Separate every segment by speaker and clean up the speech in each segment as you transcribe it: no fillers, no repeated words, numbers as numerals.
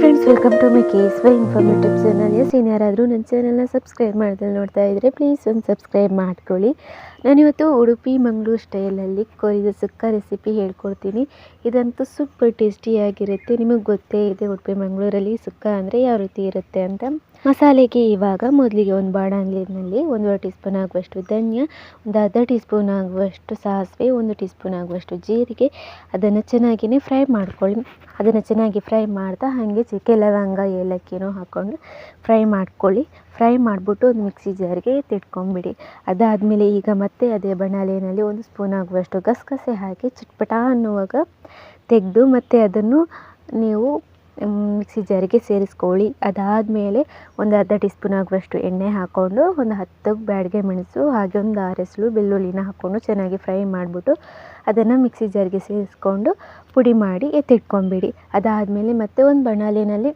Speaker 1: Friends, welcome to my KSY informative channel. ಯಾರಾದರೂ ನನ್ನ ಚಾನಲ್ನ ಸಬ್ಸ್ಕ್ರೈಬ್ ಮಾಡ್ದಲ್ಲಿ ನೋಡ್ತಾ ಇದ್ದರೆ ಪ್ಲೀಸ್ ಒಂದು ಸಬ್ಸ್ಕ್ರೈಬ್ ಮಾಡ್ಕೊಳ್ಳಿ. ನಾನಿವತ್ತು ಉಡುಪಿ ಮಂಗಳೂರು ಸ್ಟೈಲಲ್ಲಿ ಕೊರಿದ ಸುಕ್ಕ ರೆಸಿಪಿ ಹೇಳ್ಕೊಡ್ತೀನಿ. ಇದಂತೂ ಸೂಪರ್ ಟೇಸ್ಟಿಯಾಗಿರುತ್ತೆ. ನಿಮಗೆ ಗೊತ್ತೇ ಇದೆ ಉಡುಪಿ ಮಂಗಳೂರಲ್ಲಿ ಸುಕ್ಕ ಅಂದರೆ ಯಾವ ರೀತಿ ಇರುತ್ತೆ ಅಂತ. ಮಸಾಲೆಗೆ ಇವಾಗ ಮೊದಲಿಗೆ ಒಂದು ಬಾಣಲೆಯಲ್ಲಿ 1 ಟೀ ಸ್ಪೂನ್ ಆಗುವಷ್ಟು ಧನಿಯಾ, ಒಂದು ಅರ್ಧ ಟೀ ಸ್ಪೂನ್ ಆಗುವಷ್ಟು ಸಾಸಿವೆ, 1 ಟೀ ಸ್ಪೂನ್ ಆಗುವಷ್ಟು ಜೀರಿಗೆ, ಅದನ್ನು ಚೆನ್ನಾಗಿಯೇ ಫ್ರೈ ಮಾಡ್ಕೊಳ್ಳಿ. ಅದನ್ನು ಚೆನ್ನಾಗಿ ಫ್ರೈ ಮಾಡ್ತಾ ಹಾಗೆ ಚಕ್ಕೆ ಲವಂಗ ಏಲಕ್ಕಿನೂ ಹಾಕ್ಕೊಂಡು ಫ್ರೈ ಮಾಡ್ಕೊಳ್ಳಿ. ಫ್ರೈ ಮಾಡಿಬಿಟ್ಟು ಒಂದು ಮಿಕ್ಸಿ ಜಾರಿಗೆ ಎತ್ತಿಟ್ಕೊಂಬಿಡಿ. ಅದಾದಮೇಲೆ ಈಗ ಮತ್ತೆ ಅದೇ ಬಾಣಲೆಯಲ್ಲಿ 1 ಸ್ಪೂನ್ ಆಗುವಷ್ಟು ಗಸಗಸೆ ಹಾಕಿ ಚಿಟ್ಪಟ ಅನ್ನುವಾಗ ತೆಗೆದು ಮತ್ತೆ ಅದನ್ನು ನೀವು ಮಿಕ್ಸಿ ಜಾರಿಗೆ ಸೇರಿಸ್ಕೊಳ್ಳಿ. ಅದಾದಮೇಲೆ ಒಂದು ಅರ್ಧ ಟೀ ಸ್ಪೂನ್ ಆಗುವಷ್ಟು ಎಣ್ಣೆ ಹಾಕ್ಕೊಂಡು ಒಂದು 10 ಬ್ಯಾಡಗೆ ಮೆಣಸು ಹಾಗೆ ಒಂದು 6 ಎಸಳು ಬೆಳ್ಳುಳ್ಳಿನ ಹಾಕ್ಕೊಂಡು ಚೆನ್ನಾಗಿ ಫ್ರೈ ಮಾಡಿಬಿಟ್ಟು ಅದನ್ನು ಮಿಕ್ಸಿ ಜಾರಿಗೆ ಸೇರಿಸ್ಕೊಂಡು ಪುಡಿ ಮಾಡಿ ಎತ್ತಿಟ್ಕೊಂಬಿಡಿ. ಅದಾದಮೇಲೆ ಮತ್ತೆ ಒಂದು ಬಾಣಲೆಯಲ್ಲಿ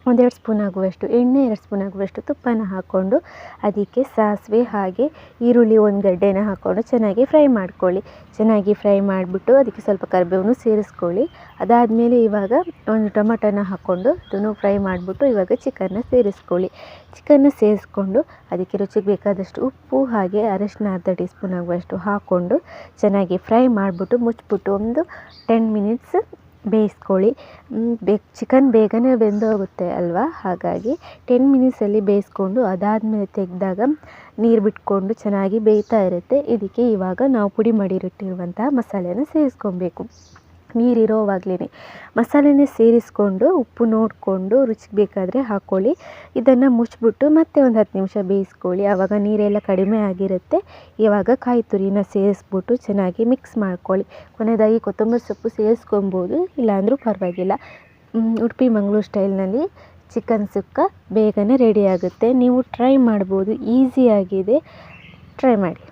Speaker 1: 1-2 ಸ್ಪೂನ್ ಆಗುವಷ್ಟು ಎಣ್ಣೆ, 2 ಸ್ಪೂನ್ ಆಗುವಷ್ಟು ತುಪ್ಪನ ಹಾಕ್ಕೊಂಡು ಅದಕ್ಕೆ ಸಾಸಿವೆ ಹಾಗೆ ಈರುಳ್ಳಿ 1 ಗಡ್ಡೆನ ಹಾಕ್ಕೊಂಡು ಚೆನ್ನಾಗಿ ಫ್ರೈ ಮಾಡ್ಕೊಳ್ಳಿ. ಚೆನ್ನಾಗಿ ಫ್ರೈ ಮಾಡಿಬಿಟ್ಟು ಅದಕ್ಕೆ ಸ್ವಲ್ಪ ಕರಿಬೇವನ್ನು ಸೇರಿಸ್ಕೊಳ್ಳಿ. ಅದಾದಮೇಲೆ ಇವಾಗ ಒಂದು ಟೊಮೆಟೊನ ಹಾಕ್ಕೊಂಡು ಅದನ್ನು ಫ್ರೈ ಮಾಡಿಬಿಟ್ಟು ಇವಾಗ ಚಿಕನ್ನ ಸೇರಿಸ್ಕೊಳ್ಳಿ. ಚಿಕನ್ನ ಸೇರಿಸ್ಕೊಂಡು ಅದಕ್ಕೆ ರುಚಿಗೆ ಬೇಕಾದಷ್ಟು ಉಪ್ಪು ಹಾಗೆ ಅರಶಿನ ಅರ್ಧ ಟೀ ಸ್ಪೂನ್ ಆಗುವಷ್ಟು ಹಾಕ್ಕೊಂಡು ಚೆನ್ನಾಗಿ ಫ್ರೈ ಮಾಡಿಬಿಟ್ಟು ಮುಚ್ಚಿಬಿಟ್ಟು ಒಂದು 10 ಮಿನಿಟ್ಸ್ ಬೇಯಿಸ್ಕೊಳ್ಳಿ. ಚಿಕನ್ ಬೇಗನೆ ಬೆಂದೋಗುತ್ತೆ ಅಲ್ವಾ, ಹಾಗಾಗಿ 10 ಮಿನಿಟ್ಸಲ್ಲಿ ಬೇಯಿಸ್ಕೊಂಡು ಅದಾದಮೇಲೆ ತೆಗೆದಾಗ ನೀರು ಬಿಟ್ಕೊಂಡು ಚೆನ್ನಾಗಿ ಬೇಯ್ತಾ ಇರುತ್ತೆ. ಇದಕ್ಕೆ ಇವಾಗ ನಾವು ಪುಡಿ ಮಾಡಿಟ್ಟಿರುವಂತಹ ಮಸಾಲೆನ ಸೇರಿಸ್ಕೊಬೇಕು. ನೀರಿರೋವಾಗಲೇ ಮಸಾಲೆನೇ ಸೇರಿಸ್ಕೊಂಡು ಉಪ್ಪು ನೋಡಿಕೊಂಡು ರುಚಿಗೆ ಬೇಕಾದರೆ ಹಾಕ್ಕೊಳ್ಳಿ. ಇದನ್ನು ಮುಚ್ಚಿಬಿಟ್ಟು ಮತ್ತೆ ಒಂದು 10 ನಿಮಿಷ ಬೇಯಿಸ್ಕೊಳ್ಳಿ. ಆವಾಗ ನೀರೆಲ್ಲ ಕಡಿಮೆ ಆಗಿರುತ್ತೆ. ಇವಾಗ ಕಾಯಿ ತುರಿನ ಸೇರಿಸ್ಬಿಟ್ಟು ಚೆನ್ನಾಗಿ ಮಿಕ್ಸ್ ಮಾಡ್ಕೊಳ್ಳಿ. ಕೊನೆಯದಾಗಿ ಕೊತ್ತಂಬರಿ ಸೊಪ್ಪು ಸೇರಿಸ್ಕೊಬೋದು, ಇಲ್ಲಾಂದರೂ ಪರವಾಗಿಲ್ಲ. ಉಡುಪಿ ಮಂಗಳೂರು ಸ್ಟೈಲ್ನಲ್ಲಿ ಚಿಕನ್ ಸುಕ್ಕ ಬೇಗನೆ ರೆಡಿ ಆಗುತ್ತೆ. ನೀವು ಟ್ರೈ ಮಾಡ್ಬೋದು, ಈಸಿಯಾಗಿದೆ, ಟ್ರೈ ಮಾಡಿ.